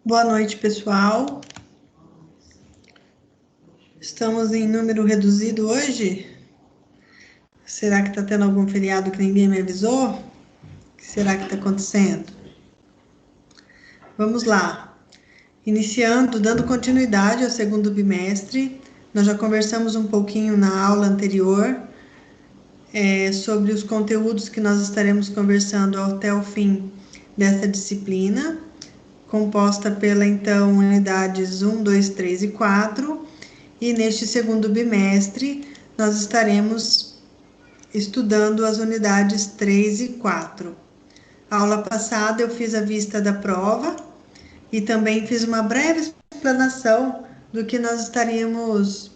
Boa noite, pessoal. Estamos em número reduzido hoje? Será que está tendo algum feriado que ninguém me avisou? O que será que está acontecendo? Vamos lá. Iniciando, dando continuidade ao segundo bimestre, nós já conversamos um pouquinho na aula anterior sobre os conteúdos que nós estaremos conversando até o fim dessa disciplina, composta pela, então, unidades 1, 2, 3 e 4. E neste segundo bimestre, nós estaremos estudando as unidades 3 e 4. A aula passada eu fiz a vista da prova e também fiz uma breve explanação do que nós estaríamos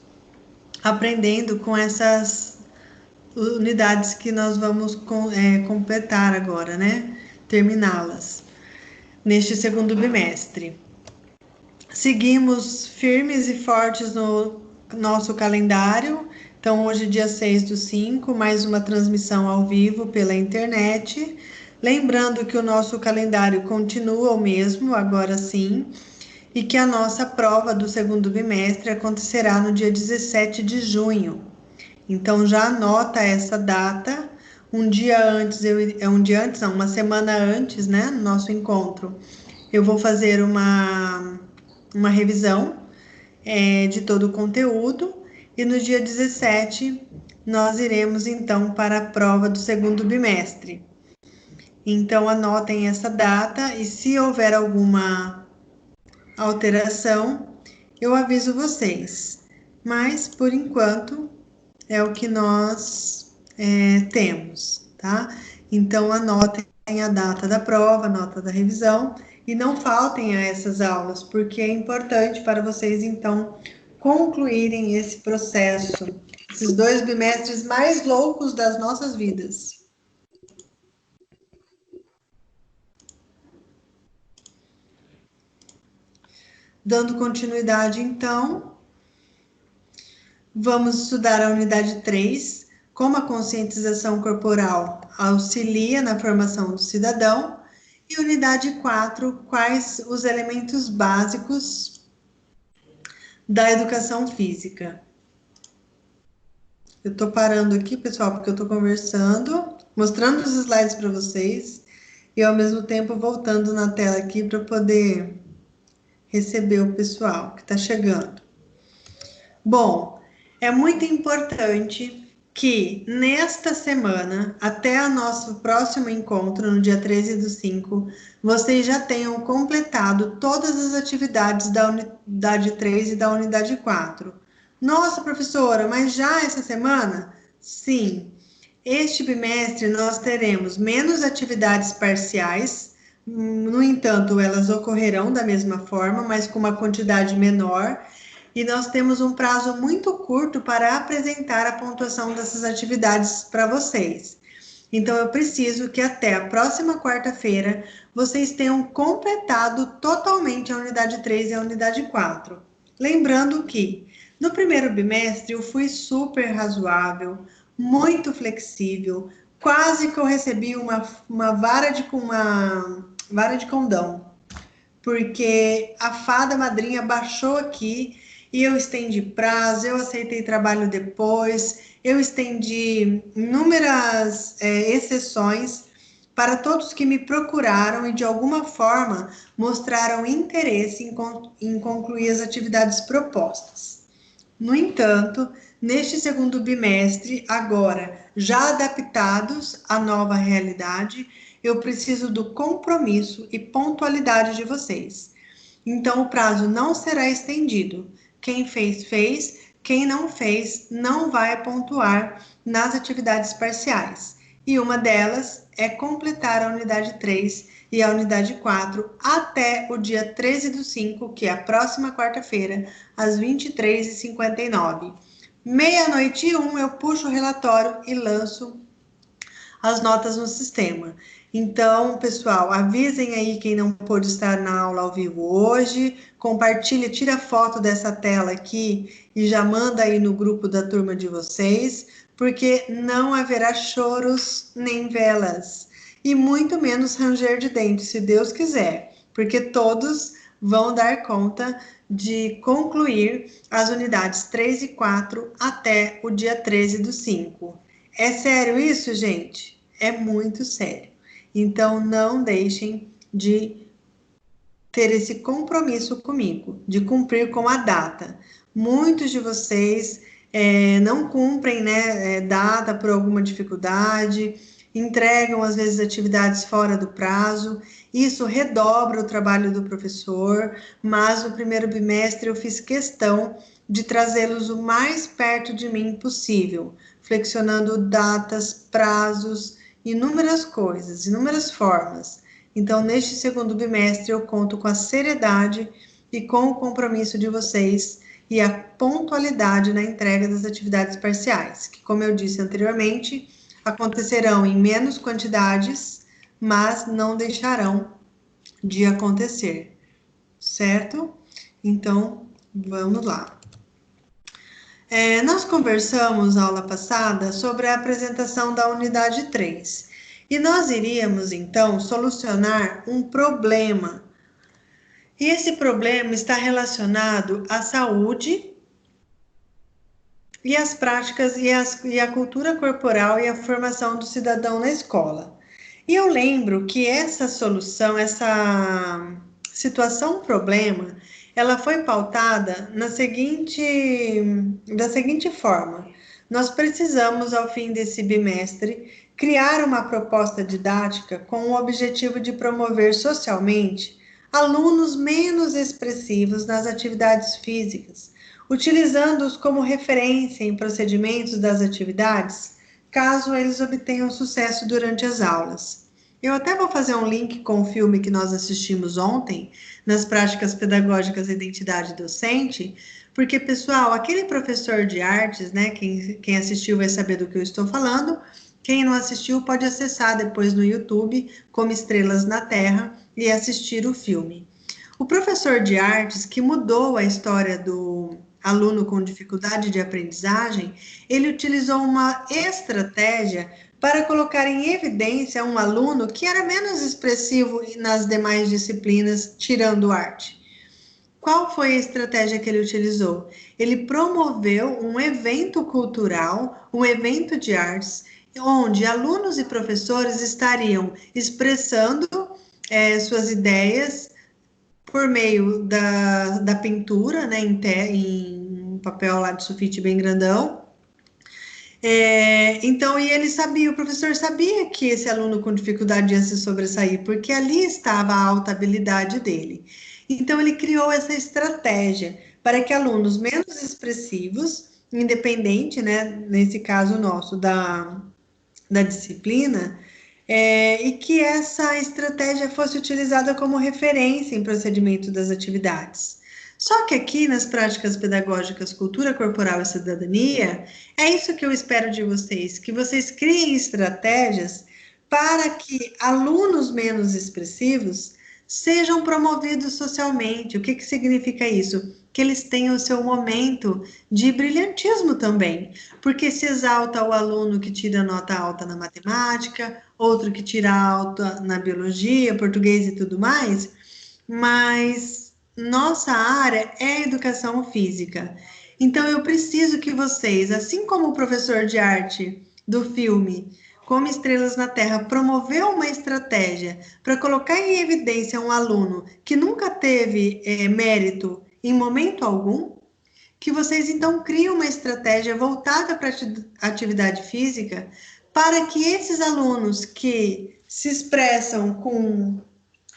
aprendendo com essas unidades que nós vamos completar agora, né? Terminá-las neste segundo bimestre. Seguimos firmes e fortes no nosso calendário. Então, hoje, dia 6/5, mais uma transmissão ao vivo pela internet. Lembrando que o nosso calendário continua o mesmo, agora sim, e que a nossa prova do segundo bimestre acontecerá no dia 17 de junho. Então, já anota essa data. Uma semana antes, né, no nosso encontro, eu vou fazer uma revisão de todo o conteúdo, e no dia 17 nós iremos então para a prova do segundo bimestre. Então anotem essa data e se houver alguma alteração, eu aviso vocês. Mas por enquanto é o que nós temos, tá? Então anotem a data da prova, a nota da revisão, e não faltem a essas aulas, porque é importante para vocês, então, concluírem esse processo, esses 2 bimestres mais loucos das nossas vidas. Dando continuidade, então, vamos estudar a unidade 3, como a conscientização corporal auxilia na formação do cidadão, e unidade 4, quais os elementos básicos da educação física. Eu tô parando aqui, pessoal, porque eu tô conversando, mostrando os slides para vocês, e ao mesmo tempo voltando na tela aqui para poder receber o pessoal que está chegando. Bom, é muito importante que nesta semana, até o nosso próximo encontro, no dia 13/5, vocês já tenham completado todas as atividades da unidade 3 e da unidade 4. Nossa, professora, mas já essa semana? Sim. Este bimestre nós teremos menos atividades parciais, no entanto, elas ocorrerão da mesma forma, mas com uma quantidade menor, e nós temos um prazo muito curto para apresentar a pontuação dessas atividades para vocês. Então, eu preciso que até a próxima quarta-feira vocês tenham completado totalmente a unidade 3 e a unidade 4. Lembrando que no primeiro bimestre eu fui super razoável, muito flexível, quase que eu recebi uma vara de condão, porque a fada madrinha baixou aqui e eu estendi prazo, eu aceitei trabalho depois, eu estendi inúmeras exceções para todos que me procuraram e de alguma forma mostraram interesse em concluir as atividades propostas. No entanto, neste segundo bimestre, agora já adaptados à nova realidade, eu preciso do compromisso e pontualidade de vocês. Então, o prazo não será estendido. Quem fez, fez. Quem não fez, não vai pontuar nas atividades parciais. E uma delas é completar a unidade 3 e a unidade 4 até o dia 13/5, que é a próxima quarta-feira, às 23h59. Meia-noite e 1, eu puxo o relatório e lanço as notas no sistema. Então, pessoal, avisem aí quem não pôde estar na aula ao vivo hoje, compartilha, tira foto dessa tela aqui e já manda aí no grupo da turma de vocês, porque não haverá choros nem velas, e muito menos ranger de dentes, se Deus quiser, porque todos vão dar conta de concluir as unidades 3 e 4 até o dia 13/5. É sério isso, gente? É muito sério. Então, não deixem de ter esse compromisso comigo, de cumprir com a data. Muitos de vocês não cumprem, né, data por alguma dificuldade, entregam às vezes atividades fora do prazo, isso redobra o trabalho do professor, mas no primeiro bimestre eu fiz questão de trazê-los o mais perto de mim possível, flexionando datas, prazos, inúmeras coisas, inúmeras formas. Então, neste segundo bimestre, eu conto com a seriedade e com o compromisso de vocês e a pontualidade na entrega das atividades parciais, que, como eu disse anteriormente, acontecerão em menos quantidades, mas não deixarão de acontecer, certo? Então, vamos lá. Nós conversamos na aula passada sobre a apresentação da unidade 3 e nós iríamos então solucionar um problema. E esse problema está relacionado à saúde e às práticas e a cultura corporal e a formação do cidadão na escola. E eu lembro que essa solução, essa situação problema, ela foi pautada da seguinte forma: nós precisamos, ao fim desse bimestre, criar uma proposta didática com o objetivo de promover socialmente alunos menos expressivos nas atividades físicas, utilizando-os como referência em procedimentos das atividades, caso eles obtenham sucesso durante as aulas. Eu até vou fazer um link com o filme que nós assistimos ontem, nas práticas pedagógicas da identidade docente, porque, pessoal, aquele professor de artes, né, quem assistiu vai saber do que eu estou falando, quem não assistiu pode acessar depois no YouTube, como Estrelas na Terra, e assistir o filme. O professor de artes, que mudou a história do aluno com dificuldade de aprendizagem, ele utilizou uma estratégia para colocar em evidência um aluno que era menos expressivo nas demais disciplinas, tirando arte. Qual foi a estratégia que ele utilizou? Ele promoveu um evento cultural, um evento de artes, onde alunos e professores estariam expressando suas ideias por meio da pintura, né, em um papel lá de sulfite bem grandão. Então, e ele sabia, o professor sabia que esse aluno com dificuldade ia se sobressair, porque ali estava a alta habilidade dele. Então, ele criou essa estratégia para que alunos menos expressivos, independente, né, nesse caso nosso, da disciplina, e que essa estratégia fosse utilizada como referência em procedimento das atividades. Só que aqui nas práticas pedagógicas Cultura Corporal e Cidadania, é isso que eu espero de vocês, que vocês criem estratégias para que alunos menos expressivos sejam promovidos socialmente. O que significa isso? Que eles tenham o seu momento de brilhantismo também, porque se exalta o aluno que tira nota alta na matemática, outro que tira alta na biologia, português e tudo mais, mas nossa área é educação física. Então eu preciso que vocês, assim como o professor de arte do filme Como Estrelas na Terra promoveu uma estratégia para colocar em evidência um aluno que nunca teve mérito em momento algum, que vocês então criem uma estratégia voltada para a atividade física para que esses alunos que se expressam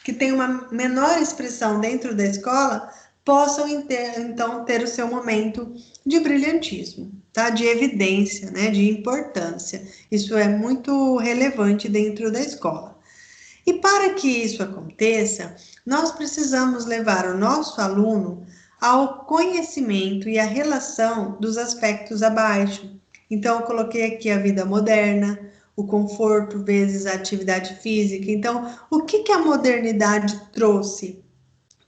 que têm uma menor expressão dentro da escola possam então ter o seu momento de brilhantismo, tá? De evidência, né? De importância. Isso é muito relevante dentro da escola. E para que isso aconteça, nós precisamos levar o nosso aluno ao conhecimento e à relação dos aspectos abaixo. Então, eu coloquei aqui a vida moderna, o conforto vezes a atividade física. Então, o que a modernidade trouxe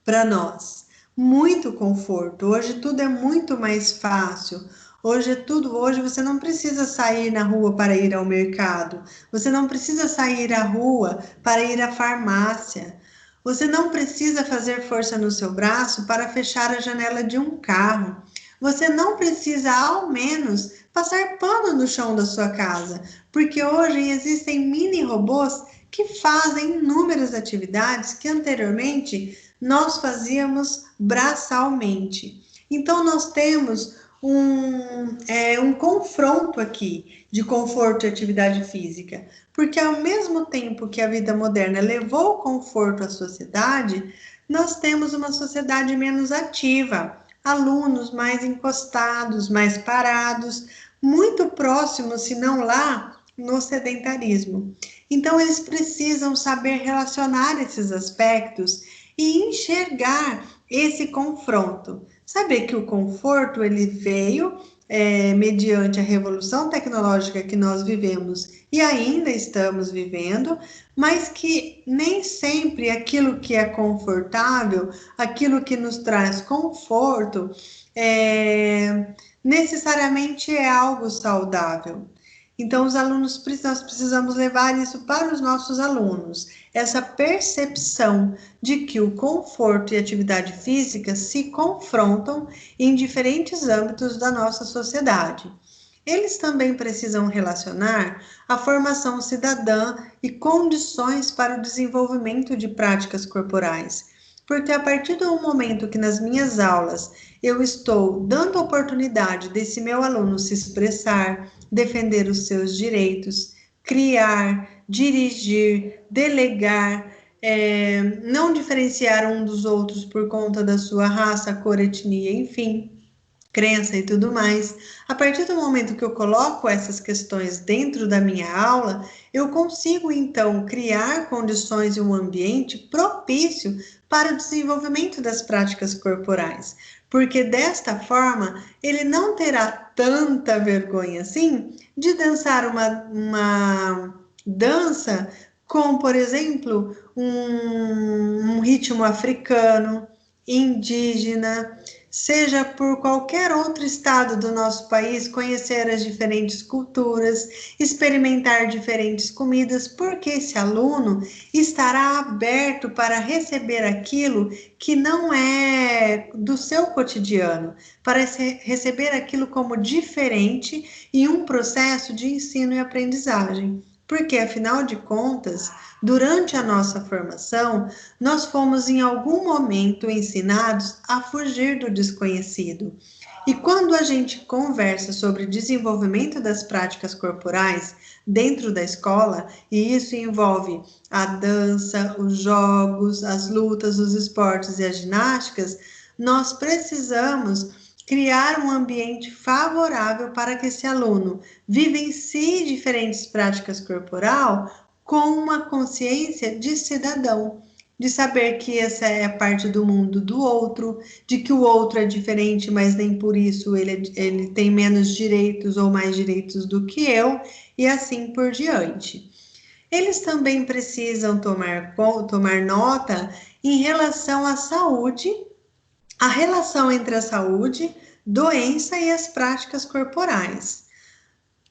para nós? Muito conforto. Hoje tudo é muito mais fácil. Hoje você não precisa sair na rua para ir ao mercado. Você não precisa sair à rua para ir à farmácia. Você não precisa fazer força no seu braço para fechar a janela de um carro. Você não precisa, ao menos, passar pano no chão da sua casa, porque hoje existem mini robôs que fazem inúmeras atividades que anteriormente nós fazíamos braçalmente. Então, nós temos um confronto aqui de conforto e atividade física, porque ao mesmo tempo que a vida moderna levou o conforto à sociedade, nós temos uma sociedade menos ativa, alunos mais encostados, mais parados, muito próximos, se não lá, no sedentarismo. Então, eles precisam saber relacionar esses aspectos e enxergar esse confronto. Saber que o conforto ele veio mediante a revolução tecnológica que nós vivemos e ainda estamos vivendo, mas que nem sempre aquilo que é confortável, aquilo que nos traz conforto, necessariamente é algo saudável. Então, nós precisamos levar isso para os nossos alunos, essa percepção de que o conforto e a atividade física se confrontam em diferentes âmbitos da nossa sociedade. Eles também precisam relacionar a formação cidadã e condições para o desenvolvimento de práticas corporais. Porque a partir do momento que nas minhas aulas eu estou dando oportunidade desse meu aluno se expressar, defender os seus direitos, criar, dirigir, delegar, não diferenciar um dos outros por conta da sua raça, cor, etnia, enfim, crença e tudo mais. A partir do momento que eu coloco essas questões dentro da minha aula, eu consigo então criar condições e um ambiente propício para o desenvolvimento das práticas corporais, porque desta forma ele não terá tanta vergonha assim de dançar uma dança com, por exemplo, um ritmo africano, indígena, seja por qualquer outro estado do nosso país, conhecer as diferentes culturas, experimentar diferentes comidas, porque esse aluno estará aberto para receber aquilo que não é do seu cotidiano, para receber aquilo como diferente e um processo de ensino e aprendizagem. Porque, afinal de contas, durante a nossa formação, nós fomos em algum momento ensinados a fugir do desconhecido. E quando a gente conversa sobre desenvolvimento das práticas corporais dentro da escola, e isso envolve a dança, os jogos, as lutas, os esportes e as ginásticas, nós precisamos criar um ambiente favorável para que esse aluno vivencie diferentes práticas corporal com uma consciência de cidadão, de saber que essa é a parte do mundo do outro, de que o outro é diferente, mas nem por isso ele tem menos direitos ou mais direitos do que eu, e assim por diante. Eles também precisam tomar nota em relação à saúde, a relação entre a saúde, doença e as práticas corporais.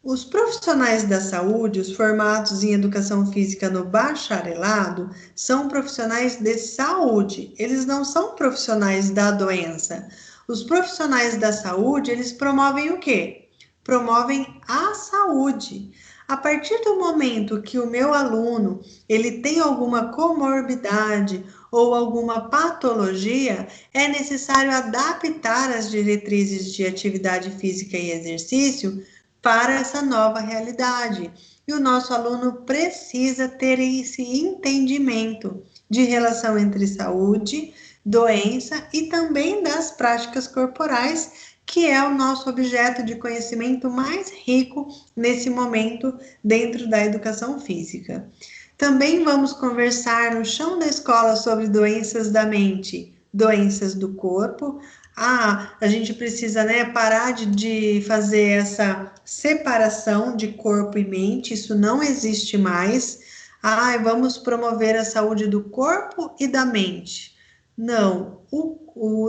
Os profissionais da saúde, os formados em educação física no bacharelado, são profissionais de saúde, eles não são profissionais da doença. Os profissionais da saúde, eles promovem o quê? Promovem a saúde. A partir do momento que o meu aluno, ele tem alguma comorbidade ou alguma patologia, é necessário adaptar as diretrizes de atividade física e exercício para essa nova realidade. E o nosso aluno precisa ter esse entendimento de relação entre saúde, doença e também das práticas corporais, que é o nosso objeto de conhecimento mais rico nesse momento dentro da educação física. Também vamos conversar no chão da escola sobre doenças da mente, doenças do corpo. A gente precisa, né, parar de fazer essa separação de corpo e mente, isso não existe mais. Vamos promover a saúde do corpo e da mente. Não,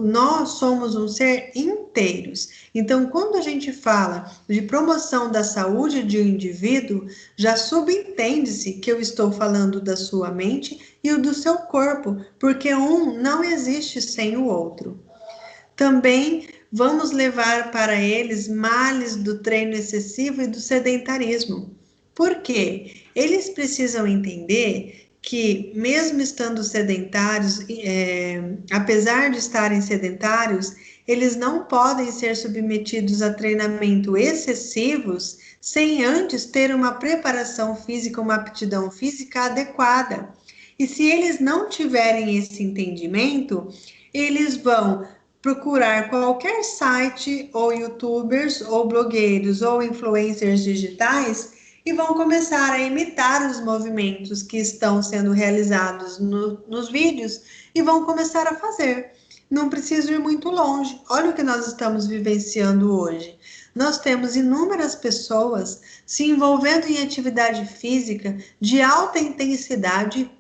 nós somos um ser inteiros. Então, quando a gente fala de promoção da saúde de um indivíduo, já subentende-se que eu estou falando da sua mente e o do seu corpo, porque um não existe sem o outro. Também vamos levar para eles males do treino excessivo e do sedentarismo. Por quê? Eles precisam entender que, mesmo estando sedentários, apesar de estarem sedentários, eles não podem ser submetidos a treinamento excessivos sem antes ter uma preparação física, uma aptidão física adequada. E se eles não tiverem esse entendimento, eles vão procurar qualquer site ou youtubers ou blogueiros ou influencers digitais e vão começar a imitar os movimentos que estão sendo realizados nos vídeos e vão começar a fazer. Não preciso ir muito longe. Olha o que nós estamos vivenciando hoje. Nós temos inúmeras pessoas se envolvendo em atividade física de alta intensidade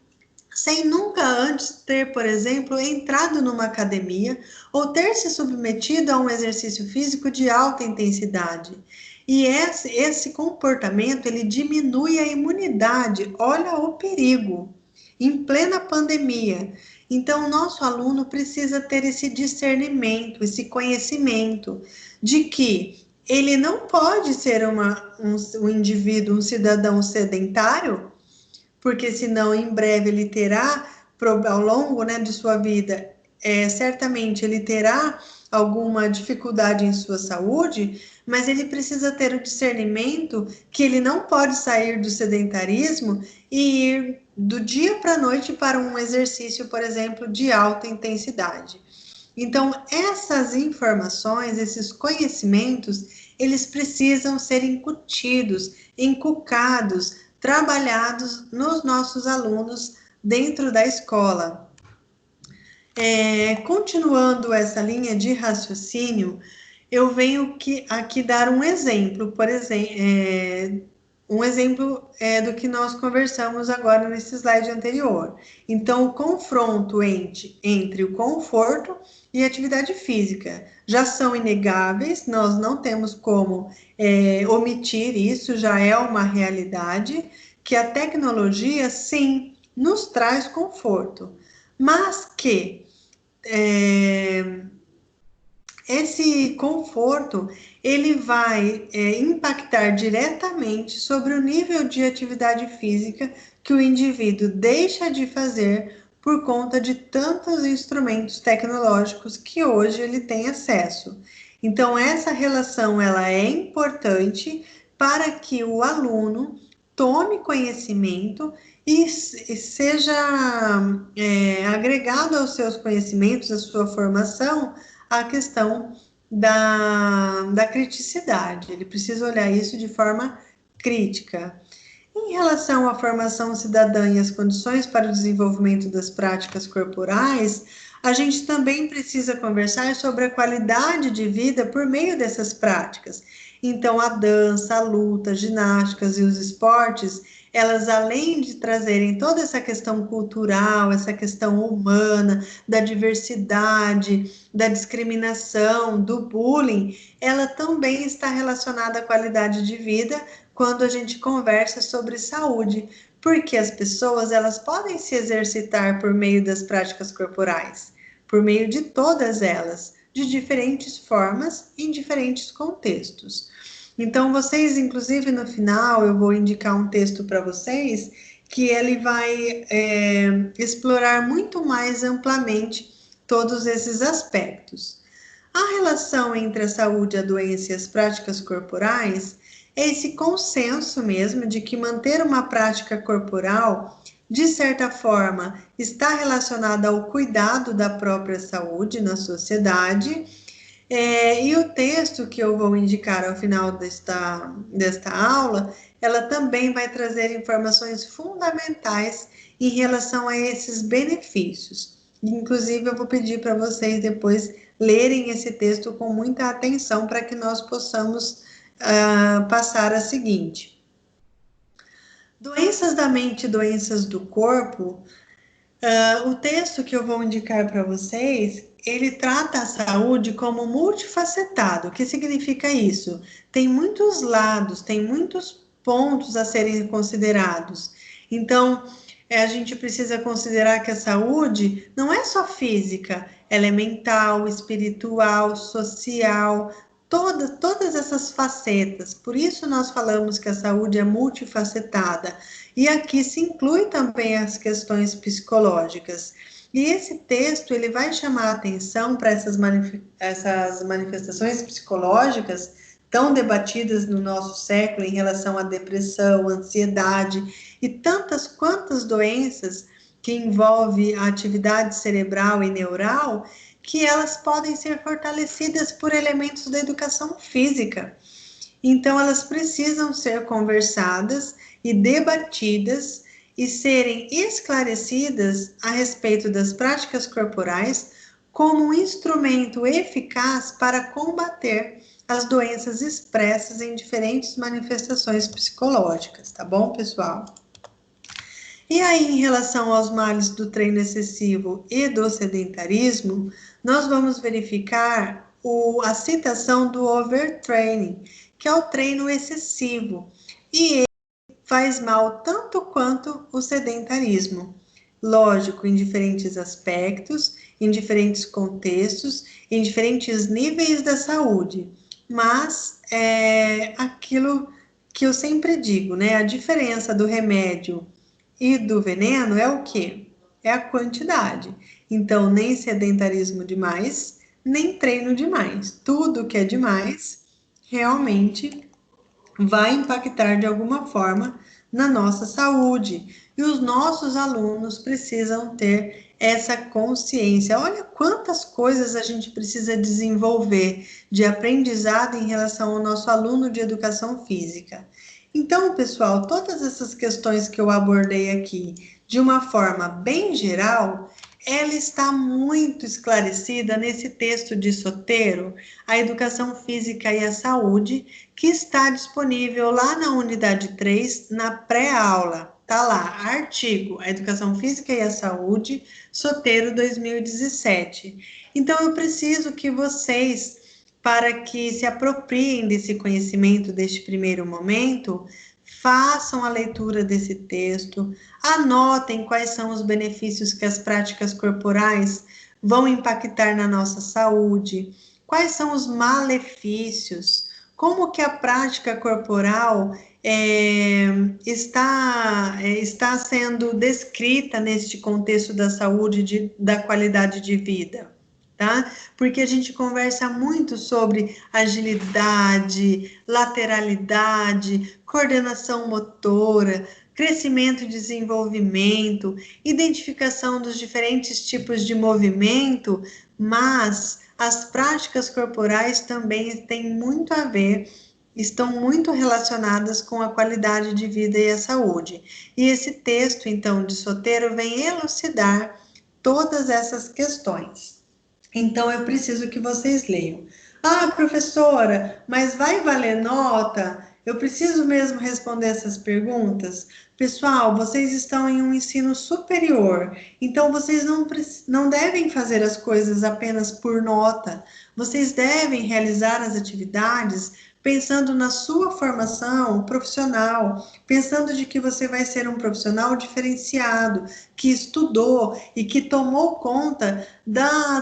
sem nunca antes ter, por exemplo, entrado numa academia ou ter se submetido a um exercício físico de alta intensidade. E esse comportamento, ele diminui a imunidade. Olha o perigo, em plena pandemia. Então, o nosso aluno precisa ter esse discernimento, esse conhecimento de que ele não pode ser um indivíduo, um cidadão sedentário, porque senão em breve ele terá, ao longo, né, de sua vida, certamente ele terá alguma dificuldade em sua saúde, mas ele precisa ter o discernimento que ele não pode sair do sedentarismo e ir do dia para a noite para um exercício, por exemplo, de alta intensidade. Então, essas informações, esses conhecimentos, eles precisam ser incutidos, inculcados, trabalhados nos nossos alunos dentro da escola. Continuando essa linha de raciocínio, eu venho aqui dar um exemplo, por exemplo, um exemplo do que nós conversamos agora nesse slide anterior. Então, o confronto entre o conforto e a atividade física já são inegáveis, nós não temos como omitir isso, já é uma realidade, que a tecnologia, sim, nos traz conforto, mas que esse conforto ele vai impactar diretamente sobre o nível de atividade física que o indivíduo deixa de fazer por conta de tantos instrumentos tecnológicos que hoje ele tem acesso. Então, essa relação ela é importante para que o aluno tome conhecimento e seja agregado aos seus conhecimentos, à sua formação, a questão da criticidade. Ele precisa olhar isso de forma crítica. Em relação à formação cidadã e as condições para o desenvolvimento das práticas corporais, a gente também precisa conversar sobre a qualidade de vida por meio dessas práticas. Então, a dança, a luta, as ginásticas e os esportes, elas além de trazerem toda essa questão cultural, essa questão humana, da diversidade, da discriminação, do bullying, ela também está relacionada à qualidade de vida quando a gente conversa sobre saúde, porque as pessoas elas podem se exercitar por meio das práticas corporais, por meio de todas elas, de diferentes formas, em diferentes contextos. Então, vocês, inclusive, no final, eu vou indicar um texto para vocês que ele vai explorar muito mais amplamente todos esses aspectos. A relação entre a saúde, a doença e as práticas corporais é esse consenso mesmo de que manter uma prática corporal, de certa forma, está relacionada ao cuidado da própria saúde na sociedade. E o texto que eu vou indicar ao final desta aula, ela também vai trazer informações fundamentais em relação a esses benefícios. Inclusive, eu vou pedir para vocês depois lerem esse texto com muita atenção para que nós possamos passar a seguinte. Doenças da mente e doenças do corpo O texto que eu vou indicar para vocês, ele trata a saúde como multifacetado. O que significa isso? Tem muitos lados, tem muitos pontos a serem considerados. Então, a gente precisa considerar que a saúde não é só física, ela é mental, espiritual, social, todas essas facetas. Por isso nós falamos que a saúde é multifacetada. E aqui se inclui também as questões psicológicas. E esse texto ele vai chamar a atenção para essas manifestações psicológicas tão debatidas no nosso século em relação à depressão, ansiedade e tantas quantas doenças que envolvem a atividade cerebral e neural, que elas podem ser fortalecidas por elementos da educação física. Então, elas precisam ser conversadas e debatidas e serem esclarecidas a respeito das práticas corporais como um instrumento eficaz para combater as doenças expressas em diferentes manifestações psicológicas, tá bom, pessoal? E aí, em relação aos males do treino excessivo e do sedentarismo, nós vamos verificar a citação do overtraining, que é o treino excessivo, e ele faz mal tanto quanto o sedentarismo. Lógico, em diferentes aspectos, em diferentes contextos, em diferentes níveis da saúde, mas é aquilo que eu sempre digo, né? A diferença do remédio e do veneno é o quê? É a quantidade. Então, nem sedentarismo demais, nem treino demais. Tudo que é demais realmente vai impactar de alguma forma na nossa saúde. E os nossos alunos precisam ter essa consciência. Olha quantas coisas a gente precisa desenvolver de aprendizado em relação ao nosso aluno de educação física. Então, pessoal, todas essas questões que eu abordei aqui, de uma forma bem geral, ela está muito esclarecida nesse texto de Soteiro, A Educação Física e a Saúde, que está disponível lá na unidade 3, na pré-aula. Tá lá, artigo, A Educação Física e a Saúde, Soteiro 2017. Então, eu preciso que vocês, para que se apropriem desse conhecimento deste primeiro momento, façam a leitura desse texto, anotem quais são os benefícios que as práticas corporais vão impactar na nossa saúde, quais são os malefícios, como que a prática corporal está sendo descrita neste contexto da saúde, da qualidade de vida, tá? Porque a gente conversa muito sobre agilidade, lateralidade, coordenação motora, crescimento e desenvolvimento, identificação dos diferentes tipos de movimento, mas as práticas corporais também têm muito a ver, estão muito relacionadas com a qualidade de vida e a saúde. E esse texto, então, de Soteiro vem elucidar todas essas questões. Então, eu preciso que vocês leiam. Ah, professora, mas vai valer nota? Eu preciso mesmo responder essas perguntas? Pessoal, vocês estão em um ensino superior, então vocês não devem fazer as coisas apenas por nota. Vocês devem realizar as atividades pensando na sua formação profissional, pensando de que você vai ser um profissional diferenciado, que estudou e que tomou conta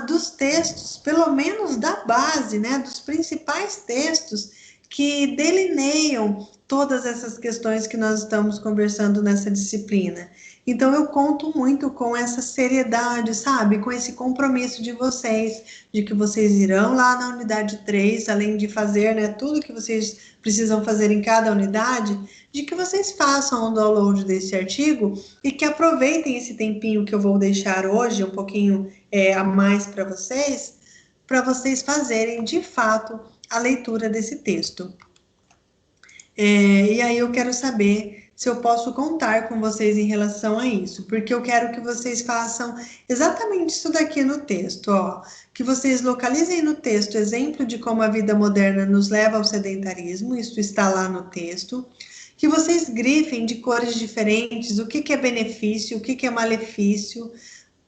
dos textos, pelo menos da base, né, dos principais textos que delineiam todas essas questões que nós estamos conversando nessa disciplina. Então, eu conto muito com essa seriedade, sabe? Com esse compromisso de vocês, de que vocês irão lá na unidade 3, além de fazer, né, tudo que vocês precisam fazer em cada unidade, de que vocês façam o download desse artigo e que aproveitem esse tempinho que eu vou deixar hoje, um pouquinho a mais para vocês fazerem, de fato, a leitura desse texto. E aí eu quero saber se eu posso contar com vocês em relação a isso, porque eu quero que vocês façam exatamente isso daqui no texto, ó, que vocês localizem no texto exemplo de como a vida moderna nos leva ao sedentarismo, isso está lá no texto, que vocês grifem de cores diferentes o que é benefício, o que é malefício,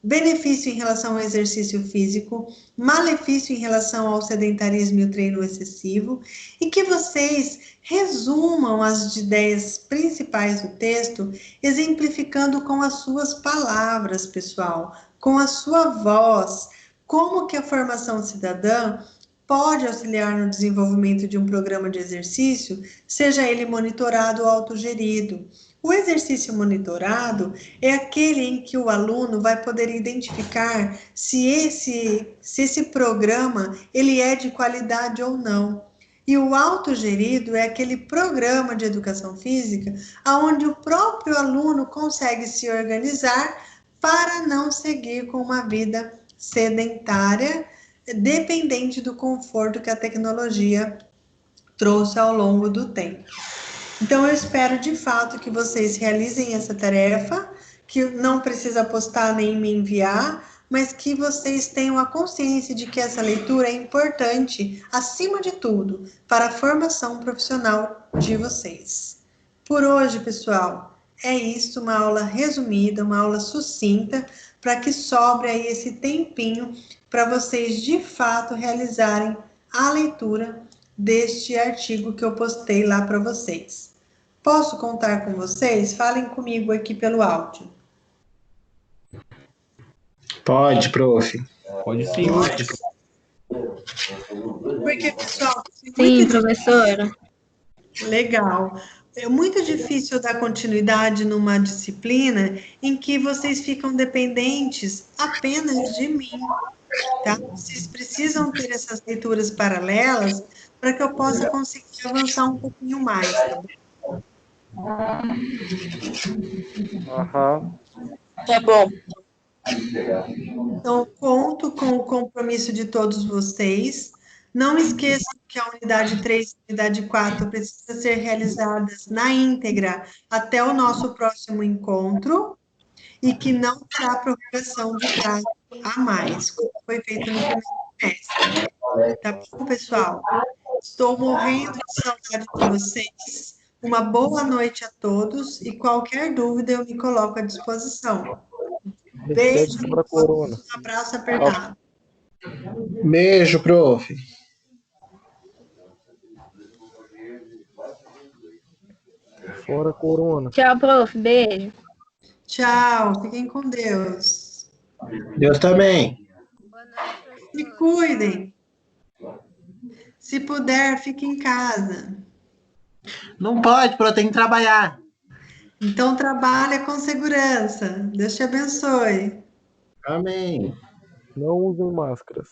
benefício em relação ao exercício físico, malefício em relação ao sedentarismo e o treino excessivo, e que vocês resumam as ideias principais do texto, exemplificando com as suas palavras, pessoal, com a sua voz, como que a formação cidadã pode auxiliar no desenvolvimento de um programa de exercício, seja ele monitorado ou autogerido. O exercício monitorado é aquele em que o aluno vai poder identificar se esse programa ele é de qualidade ou não. E o autogerido é aquele programa de educação física onde o próprio aluno consegue se organizar para não seguir com uma vida sedentária, dependente do conforto que a tecnologia trouxe ao longo do tempo. Então, eu espero de fato que vocês realizem essa tarefa, que não precisa postar nem me enviar, mas que vocês tenham a consciência de que essa leitura é importante, acima de tudo, para a formação profissional de vocês. Por hoje, pessoal, é isso, uma aula resumida, uma aula sucinta, para que sobre aí esse tempinho para vocês de fato realizarem a leitura deste artigo que eu postei lá para vocês. Posso contar com vocês? Falem comigo aqui pelo áudio. Pode, prof. Pode sim. Porque, pessoal, Sim, professora. Legal. É muito difícil dar continuidade numa disciplina em que vocês ficam dependentes apenas de mim, tá? Vocês precisam ter essas leituras paralelas para que eu possa conseguir avançar um pouquinho mais, tá bom? Tá bom. Então, conto com o compromisso de todos vocês. Não esqueçam que a unidade 3 e a unidade 4 precisam ser realizadas na íntegra até o nosso próximo encontro e que não terá prorrogação de prazo a mais, como foi feito no primeiro semestre. Tá bom, pessoal? Estou morrendo de saudade de vocês. Uma boa noite a todos e qualquer dúvida eu me coloco à disposição. Beijo, um abraço apertado. Beijo, prof. Fora corona. Tchau, prof. Beijo. Tchau, fiquem com Deus. Deus também. Se cuidem. Se puder, fique em casa. Não pode, prof, tem que trabalhar. Então, trabalha com segurança. Deus te abençoe. Amém. Não usem máscaras.